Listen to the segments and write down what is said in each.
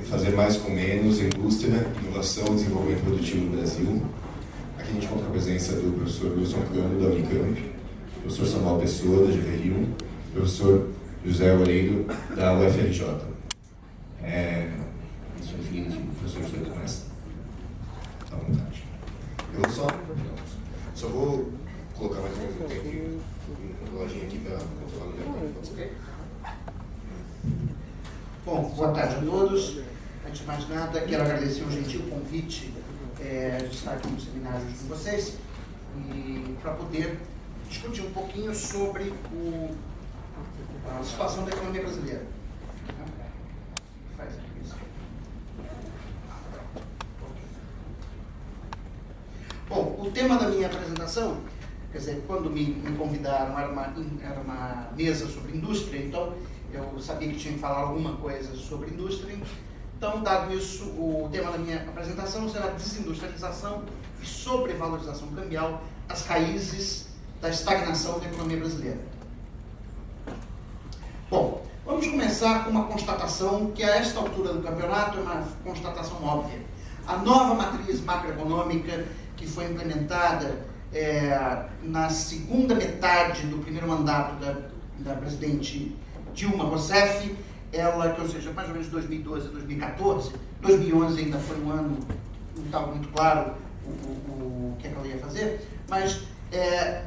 fazer mais com menos, indústria, inovação e desenvolvimento produtivo no Brasil. Aqui a gente conta com a presença do professor Wilson Cano, da Unicamp, professor Samuel Pessoa, da GV1, professor José Oreiro, da UFRJ. Isso, enfim, o professor José começa. À vontade. Eu só vou colocar mais ou menos um tempo no lojinha aqui para controlar o tempo. Bom, boa tarde a todos. Antes de mais nada, quero agradecer o gentil convite de estar aqui no seminário com vocês e para poder discutir um pouquinho sobre a situação da economia brasileira. Bom, o tema da minha apresentação, quer dizer, quando me convidaram, era uma mesa sobre indústria, então eu sabia que tinha que falar alguma coisa sobre indústria. Então, dado isso, o tema da minha apresentação será desindustrialização e sobrevalorização cambial, as raízes da estagnação da economia brasileira. Bom, vamos começar com uma constatação que a esta altura do campeonato é uma constatação óbvia. A nova matriz macroeconômica que foi implementada na segunda metade do primeiro mandato da presidente Dilma Rousseff, ou seja, mais ou menos 2012 a 2014, 2011 ainda foi um ano, não estava muito claro o que é que ela ia fazer, mas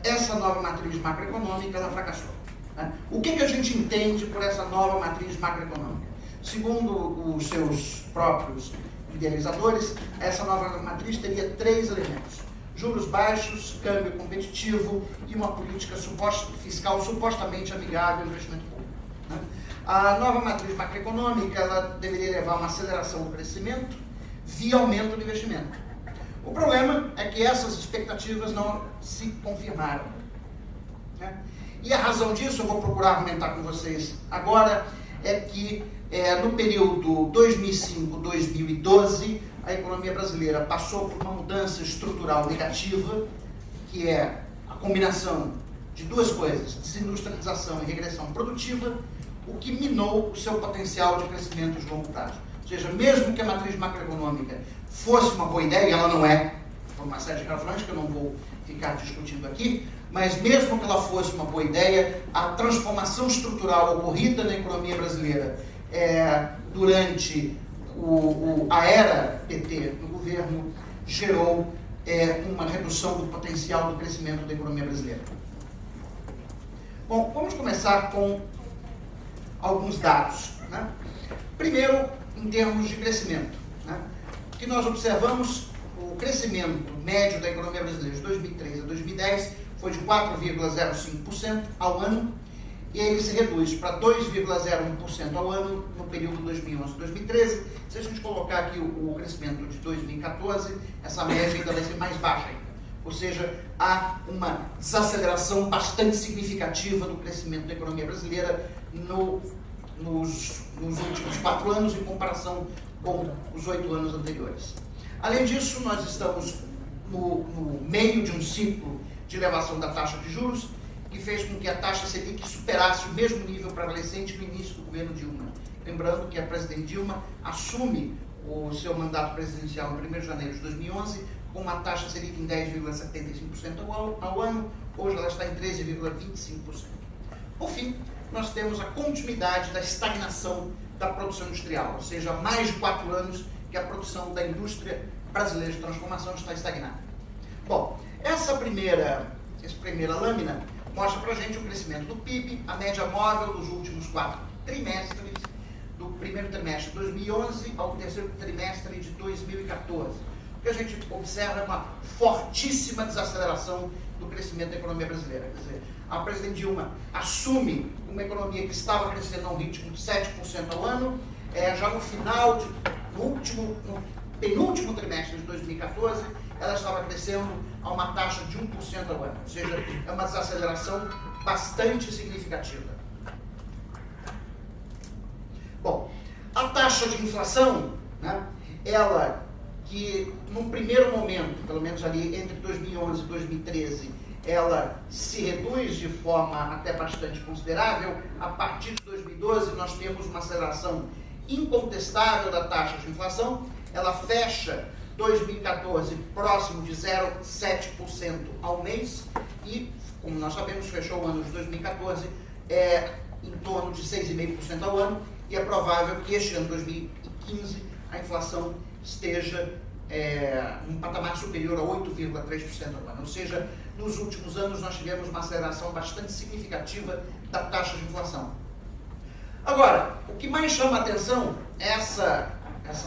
essa nova matriz macroeconômica, ela fracassou. Né? O que a gente entende por essa nova matriz macroeconômica? Segundo os seus próprios idealizadores, essa nova matriz teria 3 elementos: juros baixos, câmbio competitivo e uma política fiscal supostamente amigável ao investimento público. Né? A nova matriz macroeconômica ela deveria levar a uma aceleração do crescimento via aumento do investimento. O problema é que essas expectativas não se confirmaram. Né? E a razão disso, eu vou procurar argumentar com vocês agora, é que no período 2005-2012, a economia brasileira passou por uma mudança estrutural negativa, que é a combinação de 2 coisas, desindustrialização e regressão produtiva, o que minou o seu potencial de crescimento de longo prazo. Ou seja, mesmo que a matriz macroeconômica fosse uma boa ideia, e ela não é, por uma série de razões que eu não vou ficar discutindo aqui, mas mesmo que ela fosse uma boa ideia, a transformação estrutural ocorrida na economia brasileira durante a era PT no governo gerou uma redução do potencial do crescimento da economia brasileira. Bom, vamos começar com alguns dados. Né? Primeiro, em termos de crescimento. Né? O que nós observamos, o crescimento médio da economia brasileira de 2003 a 2010 foi de 4,05% ao ano, e ele se reduz para 2,01% ao ano no período 2011-2013. Se a gente colocar aqui o crescimento de 2014, essa média ainda vai ser mais baixa ainda. Ou seja, há uma desaceleração bastante significativa do crescimento da economia brasileira nos últimos 4 anos em comparação com os 8 anos anteriores. Além disso, nós estamos no meio de um ciclo de elevação da taxa de juros, que fez com que a taxa Selic superasse o mesmo nível prevalecente no início do governo Dilma. Lembrando que a presidente Dilma assume o seu mandato presidencial em 1º de janeiro de 2011 com uma taxa Selic em 10,75% ao ano, hoje ela está em 13,25%. Por fim, nós temos a continuidade da estagnação da produção industrial, ou seja, há mais de 4 anos que a produção da indústria brasileira de transformação está estagnada. Bom, essa primeira lâmina mostra para a gente o crescimento do PIB, a média móvel dos últimos 4 trimestres, do primeiro trimestre de 2011 ao terceiro trimestre de 2014. O que a gente observa é uma fortíssima desaceleração do crescimento da economia brasileira. Quer dizer, a presidente Dilma assume uma economia que estava crescendo a um ritmo de 7% ao ano, já no penúltimo trimestre de 2014, ela estava crescendo a uma taxa de 1% ao ano, ou seja, é uma desaceleração bastante significativa. Bom, a taxa de inflação, né, ela que num primeiro momento, pelo menos ali entre 2011 e 2013, ela se reduz de forma até bastante considerável. A partir de 2012 nós temos uma aceleração incontestável da taxa de inflação, ela fecha 2014 próximo de 0,7% ao mês e, como nós sabemos, fechou o ano de 2014 em torno de 6,5% ao ano, e é provável que este ano, 2015, a inflação esteja num patamar superior a 8,3% ao ano. Ou seja, nos últimos anos nós tivemos uma aceleração bastante significativa da taxa de inflação. Agora, o que mais chama a atenção é essa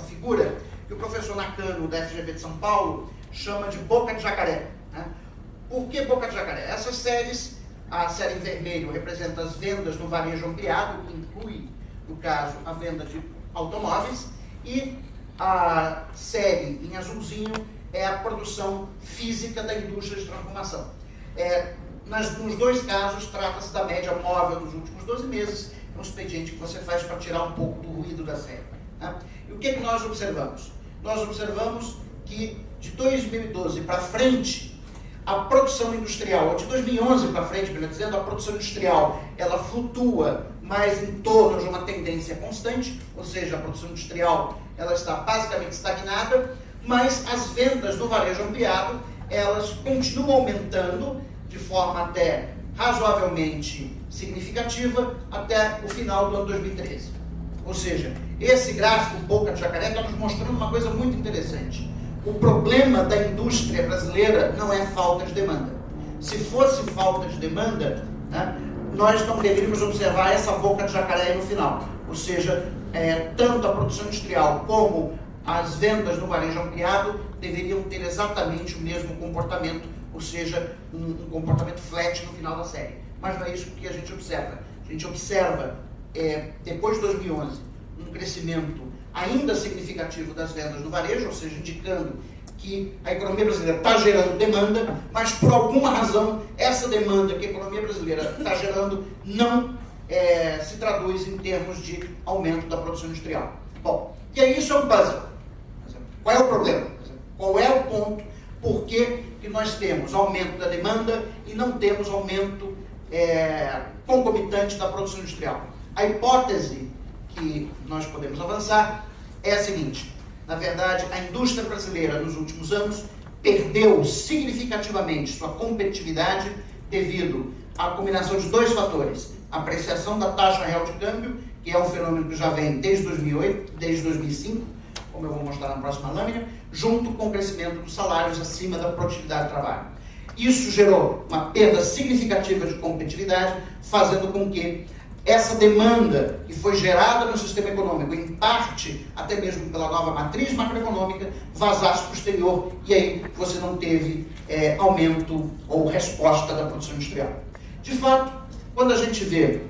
figura que o professor Nakano, da FGV de São Paulo, chama de boca de jacaré. Né? Por que boca de jacaré? Essas séries, a série em vermelho representa as vendas no varejo ampliado, que inclui, no caso, a venda de automóveis, e a série em azulzinho é a produção física da indústria de transformação. Nos dois casos, trata-se da média móvel dos últimos 12 meses, um expediente que você faz para tirar um pouco do ruído da série. Né? E o que nós observamos? Nós observamos que de 2012 para frente, a produção industrial, ou de 2011 para frente, melhor dizendo, a produção industrial, ela flutua mais em torno de uma tendência constante, ou seja, a produção industrial ela está basicamente estagnada, mas as vendas do varejo ampliado, elas continuam aumentando de forma até razoavelmente significativa até o final do ano 2013. Ou seja, esse gráfico boca de jacaré está nos mostrando uma coisa muito interessante. O problema da indústria brasileira não é falta de demanda. Se fosse falta de demanda, né, nós não deveríamos observar essa boca de jacaré aí no final. Ou seja, tanto a produção industrial como as vendas no varejo ampliado deveriam ter exatamente o mesmo comportamento, ou seja, um comportamento flat no final da série. Mas não é isso que a gente observa. A gente observa, depois de 2011, um crescimento ainda significativo das vendas no varejo, ou seja, indicando que a economia brasileira está gerando demanda, mas por alguma razão essa demanda que a economia brasileira está gerando não se traduz em termos de aumento da produção industrial. Bom, e aí isso é um puzzle. Qual é o problema? Qual é o ponto? Por que nós temos aumento da demanda e não temos aumento concomitante da produção industrial? A hipótese que nós podemos avançar é a seguinte: na verdade, a indústria brasileira nos últimos anos perdeu significativamente sua competitividade devido à combinação de dois fatores: a apreciação da taxa real de câmbio, que é um fenômeno que já vem desde 2008, desde 2005, como eu vou mostrar na próxima lâmina, junto com o crescimento dos salários acima da produtividade do trabalho. Isso gerou uma perda significativa de competitividade, fazendo com que essa demanda que foi gerada no sistema econômico, em parte até mesmo pela nova matriz macroeconômica, vazasse para o exterior, e aí você não teve aumento ou resposta da produção industrial. De fato, quando a gente vê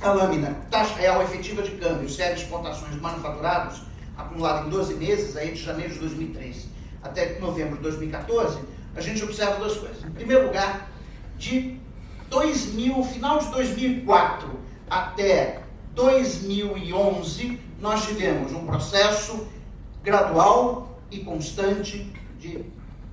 a lâmina taxa real efetiva de câmbio, série de exportações de manufaturados, acumulada em 12 meses, aí de janeiro de 2003 até novembro de 2014, a gente observa duas coisas. Em primeiro lugar, de final de 2004 até 2011, nós tivemos um processo gradual e constante de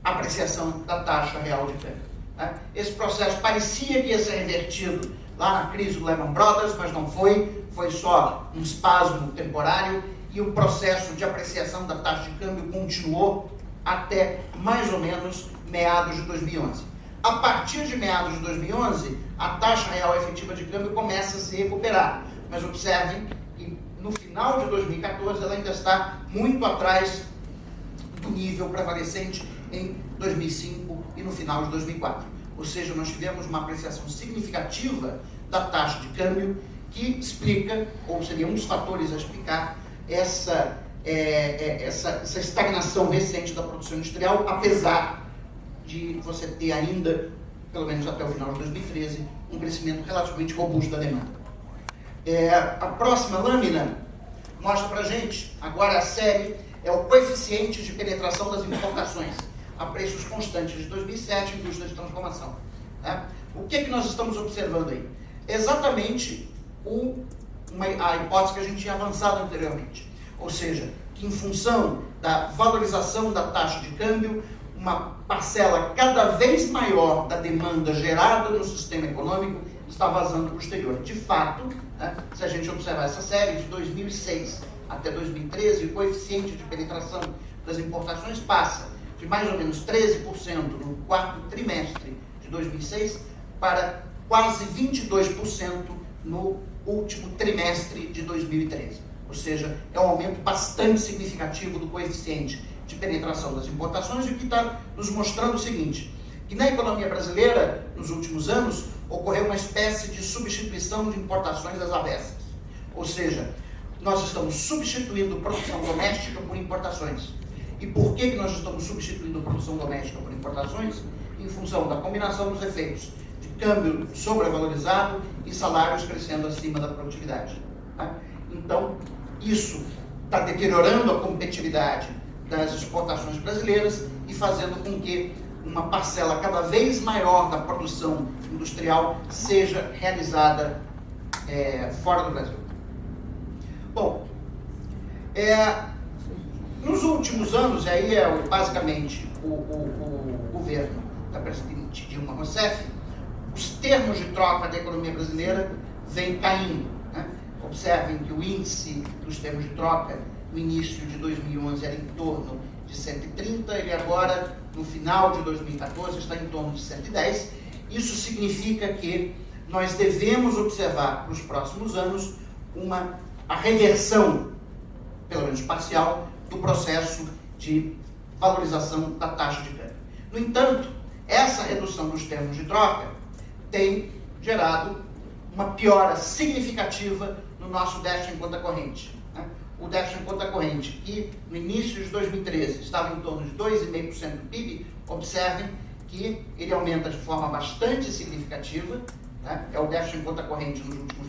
apreciação da taxa real de câmbio. Né? Esse processo parecia que ia ser revertido lá na crise do Lehman Brothers, mas não foi, foi só um espasmo temporário, e o processo de apreciação da taxa de câmbio continuou até mais ou menos meados de 2011. A partir de meados de 2011, a taxa real efetiva de câmbio começa a se recuperar. Mas observem que no final de 2014 ela ainda está muito atrás do nível prevalecente em 2005 e no final de 2004. Ou seja, nós tivemos uma apreciação significativa da taxa de câmbio que explica, ou seria um dos fatores a explicar, essa estagnação recente da produção industrial, apesar de você ter ainda, pelo menos até o final de 2013, um crescimento relativamente robusto da demanda. A próxima lâmina mostra para a gente, agora a série, é o coeficiente de penetração das importações a preços constantes de 2007, indústria de transformação. Né? O que nós estamos observando aí? Exatamente a hipótese que a gente tinha avançado anteriormente. Ou seja, que em função da valorização da taxa de câmbio, uma parcela cada vez maior da demanda gerada no sistema econômico está vazando para o exterior. De fato, né? Se a gente observar essa série de 2006 até 2013, o coeficiente de penetração das importações passa de mais ou menos 13% no quarto trimestre de 2006 para quase 22% no último trimestre de 2013. Ou seja, é um aumento bastante significativo do coeficiente de penetração das importações, e o que está nos mostrando o seguinte, que na economia brasileira, nos últimos anos, ocorreu uma espécie de substituição de importações às avessas. Ou seja, nós estamos substituindo produção doméstica por importações. E por que nós estamos substituindo produção doméstica por importações? Em função da combinação dos efeitos de câmbio sobrevalorizado e salários crescendo acima da produtividade. Tá? Então, isso está deteriorando a competitividade das exportações brasileiras e fazendo com que uma parcela cada vez maior da produção industrial seja realizada fora do Brasil. Bom, nos últimos anos, aí basicamente o governo da presidente Dilma Rousseff, os termos de troca da economia brasileira vêm caindo, né? Observem que o índice dos termos de troca no início de 2011 era em torno de 130, ele agora, no final de 2014, está em torno de 110. Isso significa que nós devemos observar para os próximos anos a reversão, pelo menos parcial, do processo de valorização da taxa de câmbio. No entanto, essa redução dos termos de troca tem gerado uma piora significativa no nosso déficit em conta corrente. Né? O déficit em conta corrente, que no início de 2013 estava em torno de 2,5% do PIB, observem que ele aumenta de forma bastante significativa, né? É o déficit em conta corrente nos últimos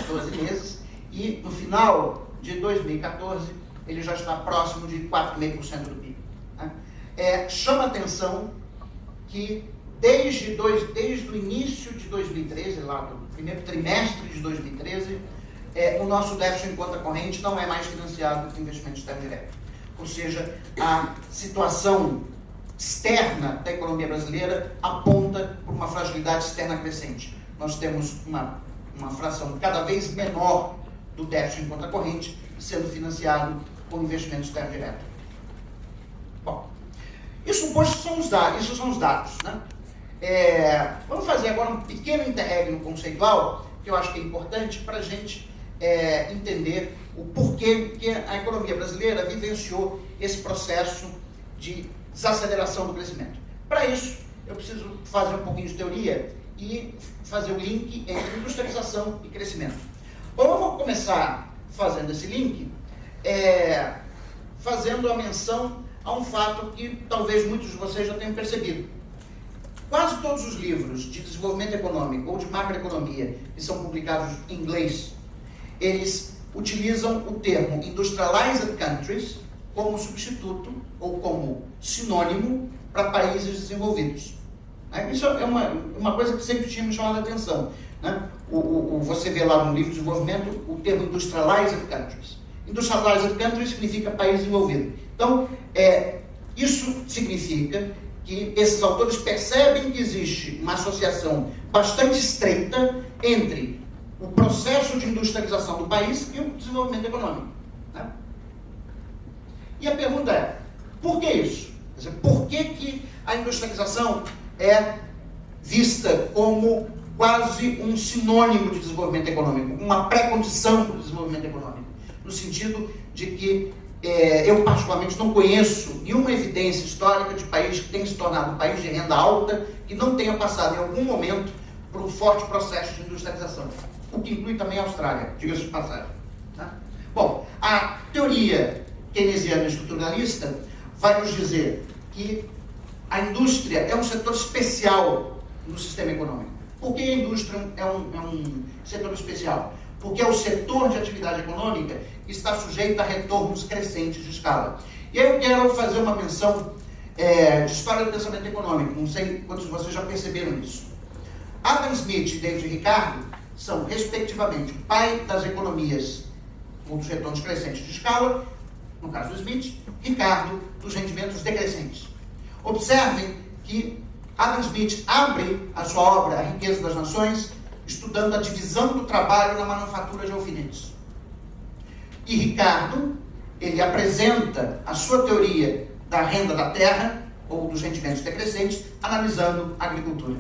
12 meses, e no final de 2014 ele já está próximo de 4,5% do PIB. Né? Chama atenção que desde o início de 2013, lá do primeiro trimestre de 2013, o nosso déficit em conta corrente não é mais financiado com investimento externo direto. Ou seja, a situação externa da economia brasileira aponta por uma fragilidade externa crescente. Nós temos uma fração cada vez menor do déficit em conta corrente sendo financiado com investimento externo direto. Bom, isso são os dados. Né? Vamos fazer agora um pequeno interregno conceitual, que eu acho que é importante para a gente entender o porquê que a economia brasileira vivenciou esse processo de desaceleração do crescimento. Para isso, eu preciso fazer um pouquinho de teoria e fazer o link entre industrialização e crescimento. Bom, eu vou começar fazendo esse link, fazendo a menção a um fato que talvez muitos de vocês já tenham percebido. Quase todos os livros de desenvolvimento econômico ou de macroeconomia que são publicados em inglês, eles utilizam o termo industrialized countries como substituto ou como sinônimo para países desenvolvidos. Isso é uma coisa que sempre tinha me chamado a atenção. Né? Você vê lá no livro de desenvolvimento o termo industrialized countries. Industrialized countries significa país desenvolvido. Então, isso significa que esses autores percebem que existe uma associação bastante estreita entre o processo de industrialização do país e o desenvolvimento econômico. Né? E a pergunta é, por que isso? Quer dizer, por que a industrialização é vista como quase um sinônimo de desenvolvimento econômico, uma pré-condição para o desenvolvimento econômico, no sentido de que eu particularmente não conheço nenhuma evidência histórica de país que tenha se tornado um país de renda alta que não tenha passado em algum momento por um forte processo de industrialização, o que inclui também a Austrália, diga-se de passagem. Tá? Bom, a teoria keynesiana estruturalista vai nos dizer que a indústria é um setor especial no sistema econômico. Por que a indústria é um setor especial? Porque é o setor de atividade econômica que está sujeito a retornos crescentes de escala. E aí eu quero fazer uma menção de história do pensamento econômico. Não sei quantos de vocês já perceberam isso. Adam Smith e David Ricardo são, respectivamente, o pai das economias ou dos retornos crescentes de escala, no caso do Smith, Ricardo dos rendimentos decrescentes. Observem que Adam Smith abre a sua obra A Riqueza das Nações estudando a divisão do trabalho na manufatura de alfinetes. E Ricardo, ele apresenta a sua teoria da renda da terra, ou dos rendimentos decrescentes, analisando a agricultura.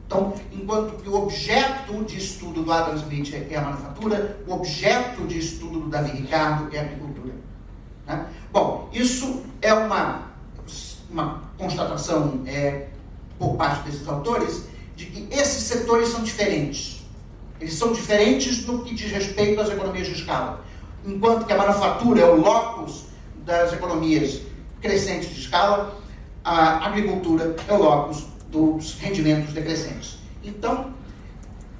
Então, enquanto que o objeto de estudo do Adam Smith é a manufatura, o objeto de estudo do Davi Ricardo é a agricultura. Né? Bom, isso é uma constatação por parte desses autores, de que esses setores são diferentes. Eles são diferentes no que diz respeito às economias de escala. Enquanto que a manufatura é o locus das economias crescentes de escala, a agricultura é o locus dos rendimentos decrescentes. Então,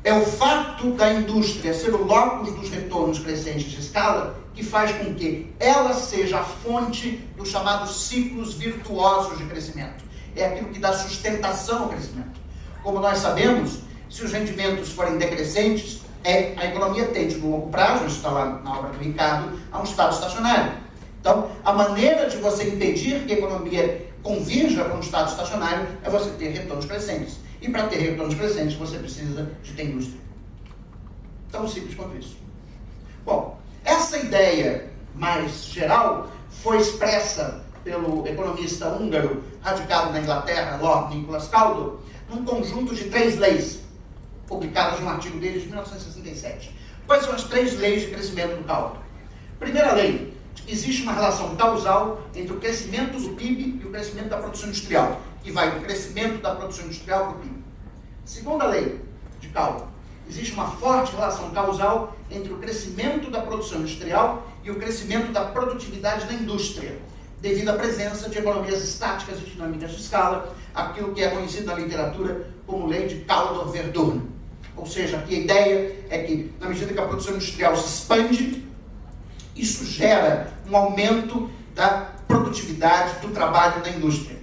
é o fato da indústria ser o locus dos retornos crescentes de escala que faz com que ela seja a fonte dos chamados ciclos virtuosos de crescimento. É aquilo que dá sustentação ao crescimento. Como nós sabemos, se os rendimentos forem decrescentes, a economia tende, no longo prazo, isso está lá na obra do Ricardo, a um estado estacionário. Então, a maneira de você impedir que a economia convirja para um estado estacionário é você ter retornos crescentes. E para ter retornos crescentes, você precisa de ter indústria. Tão simples quanto isso. Bom, essa ideia mais geral foi expressa pelo economista húngaro radicado na Inglaterra, Lord Nicholas Calder, num conjunto de 3 leis, publicadas num artigo dele de 1967. Quais são as 3 leis de crescimento do Calder? Primeira lei: existe uma relação causal entre o crescimento do PIB e o crescimento da produção industrial, que vai do crescimento da produção industrial para o PIB. Segunda lei de Calder: existe uma forte relação causal entre o crescimento da produção industrial e o crescimento da produtividade da indústria, devido à presença de economias estáticas e dinâmicas de escala, aquilo que é conhecido na literatura como lei de Caldor-Verdun. Ou seja, aqui a ideia é que, na medida que a produção industrial se expande, isso gera um aumento da produtividade do trabalho na indústria.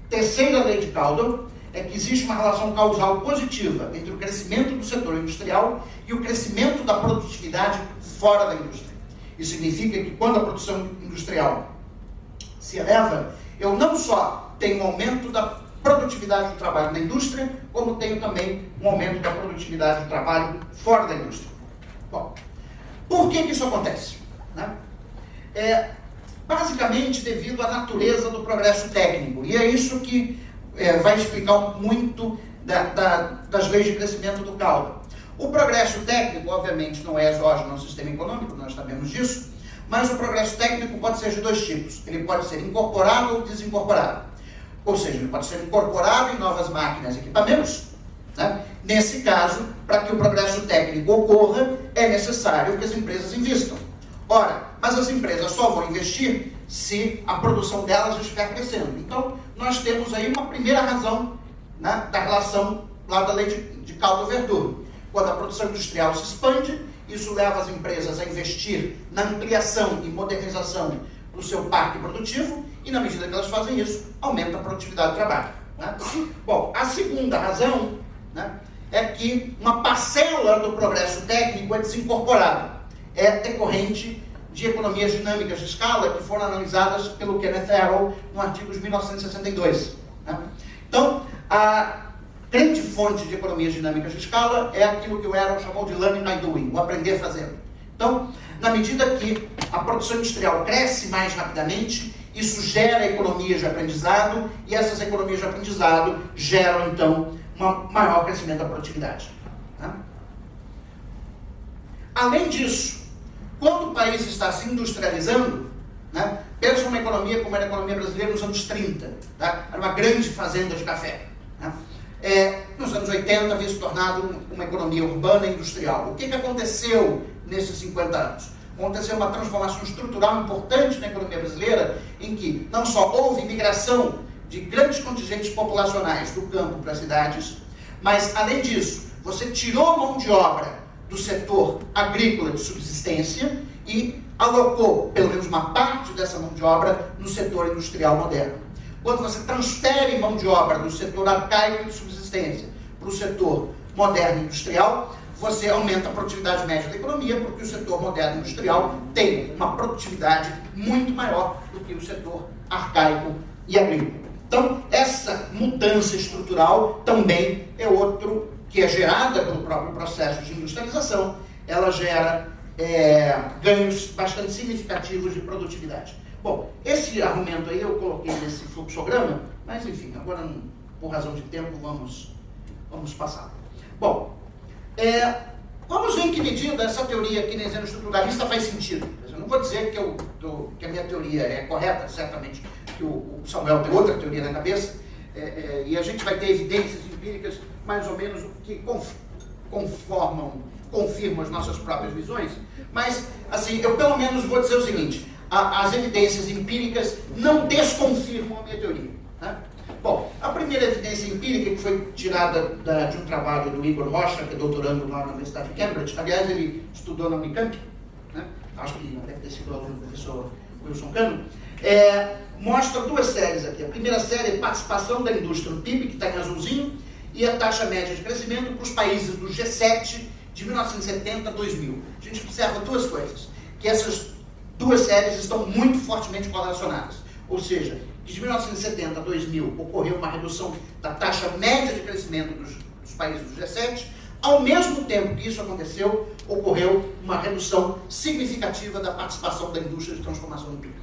Terceira lei de Calder é que existe uma relação causal positiva entre o crescimento do setor industrial e o crescimento da produtividade fora da indústria. Isso significa que quando a produção industrial se eleva, eu não só tenho um aumento da produtividade do trabalho na indústria, como tenho também um aumento da produtividade do trabalho fora da indústria. Bom, por que isso acontece? Basicamente devido à natureza do progresso técnico, e é isso que vai explicar muito das leis de crescimento do Calder. O progresso técnico, obviamente, não é exógeno ao sistema econômico, nós sabemos disso, mas o progresso técnico pode ser de 2 tipos. Ele pode ser incorporado ou desincorporado. Ou seja, ele pode ser incorporado em novas máquinas e equipamentos. Né? Nesse caso, para que o progresso técnico ocorra, é necessário que as empresas investam. Ora, mas as empresas só vão investir se a produção delas estiver crescendo. Então, nós temos aí uma primeira razão, né, da relação lá da lei de Caldor-Verdun. Quando a produção industrial se expande, isso leva as empresas a investir na ampliação e modernização do seu parque produtivo e, na medida que elas fazem isso, aumenta a produtividade do trabalho. Né? Bom, a segunda razão, né, é que uma parcela do progresso técnico é desincorporada. É decorrente de economias dinâmicas de escala que foram analisadas pelo Kenneth Arrow no artigo de 1962. Né? Então, a grande fonte de economias dinâmicas de escala é aquilo que o Arrow chamou de learning by doing, o aprender fazendo. Então, na medida que a produção industrial cresce mais rapidamente, isso gera economias de aprendizado, e essas economias de aprendizado geram, então, um maior crescimento da produtividade. Tá? Além disso, quando o país está se industrializando, né, pensa uma economia como era a economia brasileira nos anos 30, tá? Era uma grande fazenda de café. Né? Nos anos 80 havia se tornado uma economia urbana e industrial. O que aconteceu nesses 50 anos? Aconteceu uma transformação estrutural importante na economia brasileira, em que não só houve migração de grandes contingentes populacionais do campo para as cidades, mas, além disso, você tirou mão de obra do setor agrícola de subsistência e alocou, pelo menos uma parte dessa mão de obra, no setor industrial moderno. Quando você transfere mão de obra do setor arcaico de subsistência para o setor moderno industrial, você aumenta a produtividade média da economia, porque o setor moderno industrial tem uma produtividade muito maior do que o setor arcaico e agrícola. Então, essa mudança estrutural também é outro que é gerada pelo próprio processo de industrialização, ela gera ganhos bastante significativos de produtividade. Bom, esse argumento aí eu coloquei nesse fluxograma, mas enfim, agora por razão de tempo vamos passar. Bom, vamos ver em que medida essa teoria keynesiano-estruturalista faz sentido. Eu não vou dizer que a minha teoria é correta, certamente que o Samuel tem outra teoria na cabeça, e a gente vai ter evidências empíricas mais ou menos que confirmam as nossas próprias visões, mas assim, eu pelo menos vou dizer o seguinte: as evidências empíricas não desconfirmam a minha teoria, né? Bom, a primeira evidência empírica, que foi tirada de um trabalho do Igor Rocha, que é doutorando lá na Universidade de Cambridge, aliás, ele estudou na Unicamp, né? Acho que deve ter sido aluno do professor Wilson Cano, mostra duas séries aqui. A primeira série é participação da indústria no PIB, que está em azulzinho, e a taxa média de crescimento para os países do G7 de 1970 a 2000. A gente observa duas coisas, que essas duas séries estão muito fortemente correlacionadas. Ou seja, que de 1970 a 2000 ocorreu uma redução da taxa média de crescimento dos países do G7, ao mesmo tempo que isso aconteceu, ocorreu uma redução significativa da participação da indústria de transformação no PIB.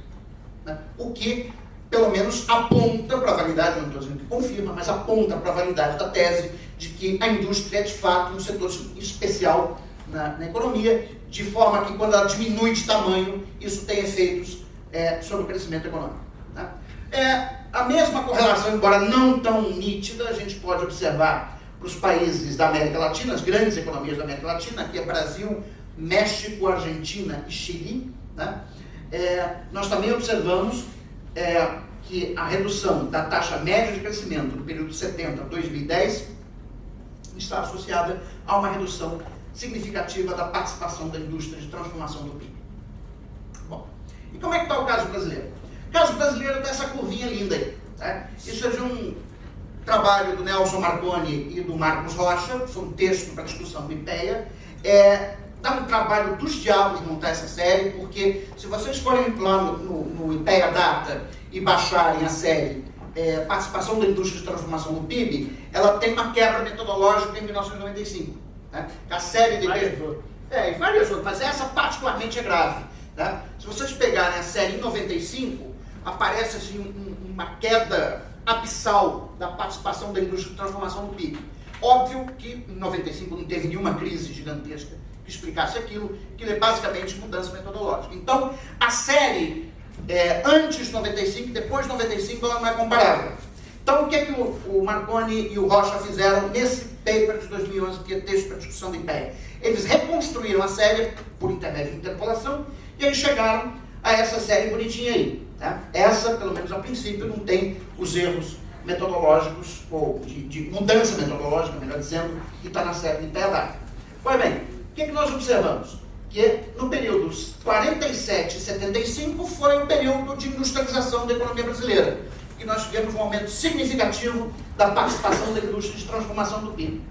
Né? O que, pelo menos, aponta para a validade, não estou dizendo que confirma, mas aponta para a validade da tese de que a indústria é, de fato, um setor especial na economia, de forma que, quando ela diminui de tamanho, isso tem efeitos sobre o crescimento econômico. Né? A mesma correlação, embora não tão nítida, a gente pode observar para os países da América Latina, as grandes economias da América Latina, aqui é Brasil, México, Argentina e Chile, né? Nós também observamos que a redução da taxa média de crescimento no período de 70 a 2010 está associada a uma redução significativa da participação da indústria de transformação do PIB. Bom, e como é que está o caso brasileiro? O caso brasileiro está essa curvinha linda aí. Né? Isso é de um trabalho do Nelson Marconi e do Marcos Rocha, foi um texto para discussão do IPEA. Dá um trabalho dos diabos montar essa série, porque se vocês forem lá no IPEA Data e baixarem a série Participação da Indústria de Transformação do PIB, ela tem uma quebra metodológica em 1995. Né? A série de... e várias outras, mas essa particularmente é grave. Né? Se vocês pegarem a série em 95, aparece assim, uma queda abissal da participação da indústria de transformação do PIB. Óbvio que em 95 não teve nenhuma crise gigantesca que explicasse aquilo, que é basicamente mudança metodológica. Então, a série antes de 95 e depois de 95 ela não é comparável. Então, o que é que o Marconi e o Rocha fizeram nesse paper de 2011, que é texto para discussão de IPEA? Eles reconstruíram a série por intermédio de interpolação e aí chegaram a essa série bonitinha aí. Né? Essa, pelo menos a princípio, não tem os erros metodológicos, ou de mudança metodológica, melhor dizendo, que está na série de IPEA. Pois bem, o que nós observamos? Que no período 47 e 75 foi o período de industrialização da economia brasileira, e nós tivemos um aumento significativo da participação da indústria de transformação do PIB.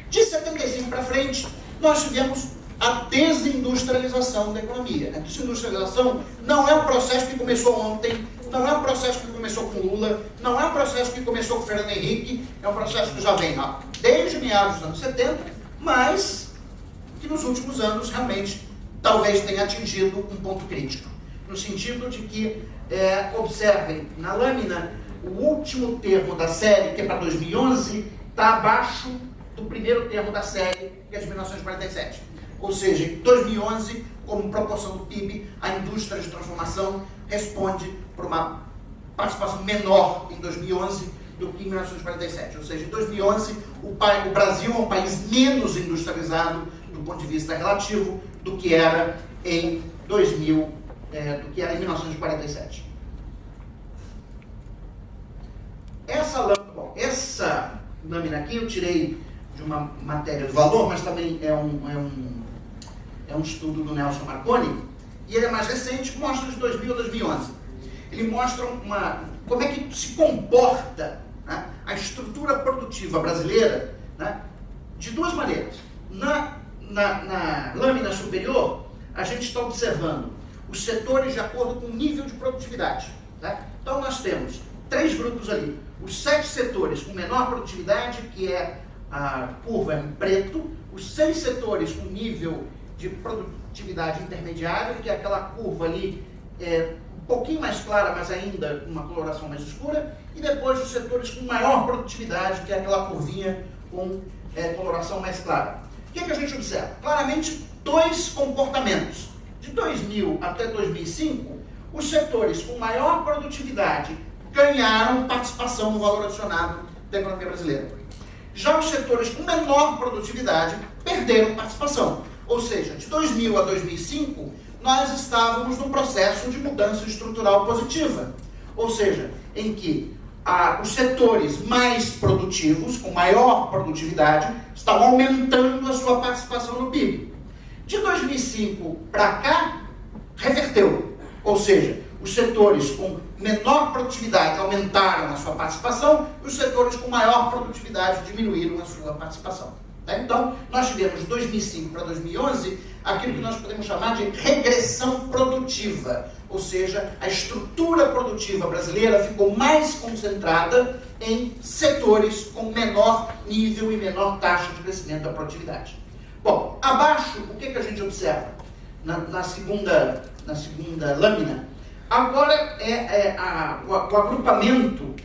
De 75 para frente, nós tivemos a desindustrialização da economia. A desindustrialização não é um processo que começou ontem, não é um processo que começou com Lula, não é um processo que começou com Fernando Henrique, é um processo que já vem desde meados dos anos 70, mas que nos últimos anos realmente talvez tenha atingido um ponto crítico. No sentido de que, observem, na lâmina, o último termo da série, que é para 2011, está abaixo do primeiro termo da série, que é de 1947. Ou seja, em 2011, como proporção do PIB, a indústria de transformação responde por uma participação menor em 2011 do que em 1947. Ou seja, em 2011, o Brasil é um país menos industrializado do ponto de vista relativo do que era em 1947. Essa lâmina aqui eu tirei de uma matéria do Valor, mas também é um estudo do Nelson Marconi, e ele é mais recente, mostra de 2000 a 2011. Ele mostra como é que se comporta, né, a estrutura produtiva brasileira, né, de duas maneiras. Na lâmina superior, a gente está observando os setores de acordo com o nível de produtividade. Né? Então nós temos 3 grupos ali. Os 7 setores com menor produtividade, que é a curva em preto, os 6 setores com nível de produtividade intermediária, que é aquela curva ali um pouquinho mais clara, mas ainda com uma coloração mais escura, e depois os setores com maior produtividade, que é aquela curvinha com coloração mais clara. O que a gente observa? Claramente, 2 comportamentos. De 2000 até 2005, os setores com maior produtividade ganharam participação no valor adicionado da economia brasileira. Já os setores com menor produtividade perderam participação. Ou seja, de 2000 a 2005, nós estávamos num processo de mudança estrutural positiva. Ou seja, em que os setores mais produtivos, com maior produtividade, estavam aumentando a sua participação no PIB. De 2005 para cá, reverteu. Ou seja, os setores com menor produtividade aumentaram a sua participação e os setores com maior produtividade diminuíram a sua participação. Então, nós tivemos de 2005 para 2011 aquilo que nós podemos chamar de regressão produtiva, ou seja, a estrutura produtiva brasileira ficou mais concentrada em setores com menor nível e menor taxa de crescimento da produtividade. Bom, abaixo, o que a gente observa? Na segunda lâmina, agora o agrupamento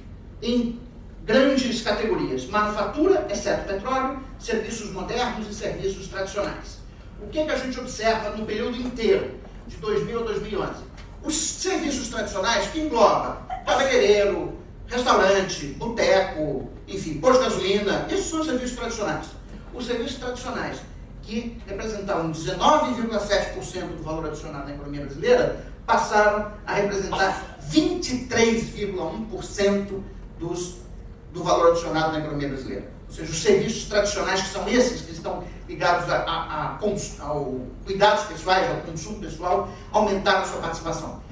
em grandes categorias: manufatura, exceto petróleo, serviços modernos e serviços tradicionais. O que a gente observa no período inteiro, de 2000 a 2011? Os serviços tradicionais, que engloba cabeleireiro, restaurante, boteco, enfim, posto de gasolina, esses são os serviços tradicionais. Os serviços tradicionais, que representavam 19,7% do valor adicionado na economia brasileira, passaram a representar 23,1% do valor adicionado na economia brasileira. Ou seja, os serviços tradicionais, que são esses, que estão ligados ao cuidados pessoais, ao consumo pessoal, aumentaram a sua participação.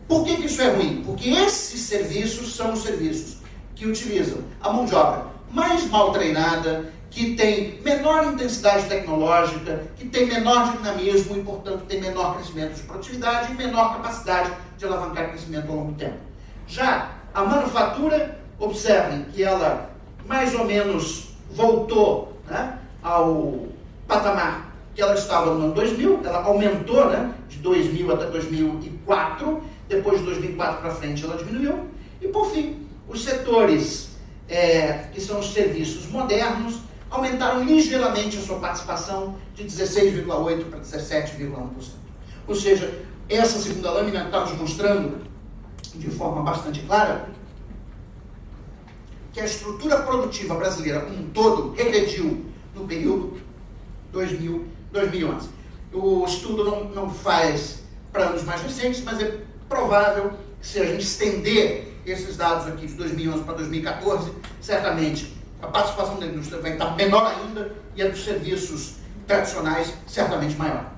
Por que isso é ruim? Porque esses serviços são os serviços que utilizam a mão de obra mais mal treinada, que tem menor intensidade tecnológica, que tem menor dinamismo e, portanto, tem menor crescimento de produtividade e menor capacidade de alavancar crescimento ao longo do tempo. Já a manufatura, observem que ela mais ou menos voltou, né, ao patamar que ela estava no ano 2000, ela aumentou, né, de 2000 até 2004, depois de 2004 para frente ela diminuiu, e por fim, os setores que são os serviços modernos, aumentaram ligeiramente a sua participação de 16,8% para 17,1%. Ou seja, essa segunda lâmina está nos mostrando, de forma bastante clara, que a estrutura produtiva brasileira como um todo regrediu no período 2000-2011. O estudo não faz para anos mais recentes, mas é provável que, se a gente estender esses dados aqui de 2011 para 2014, certamente a participação da indústria vai estar menor ainda e a dos serviços tradicionais certamente maior.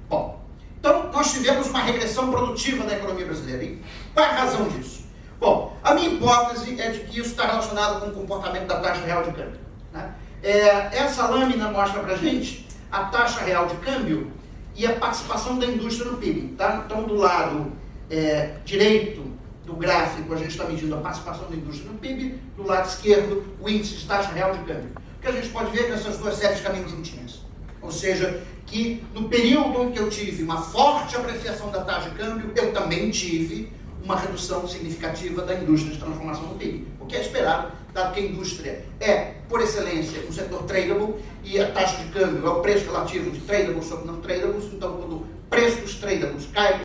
Bom, então nós tivemos uma regressão produtiva na economia brasileira. E qual é a razão disso? Bom, a minha hipótese é de que isso está relacionado com o comportamento da taxa real de câmbio, né? Essa lâmina mostra para a gente a taxa real de câmbio e a participação da indústria no PIB. Tá? Então, do lado direito do gráfico, a gente está medindo a participação da indústria no PIB, do lado esquerdo, o índice de taxa real de câmbio. O que a gente pode ver é que essas duas séries caminham juntinhas. Ou seja, que no período em que eu tive uma forte apreciação da taxa de câmbio, eu também tive uma redução significativa da indústria de transformação no PIB. O que é esperado, dado que a indústria é, por excelência, um setor tradable e a taxa de câmbio é o preço relativo de tradables sobre não tradables, então quando o preço dos tradables cai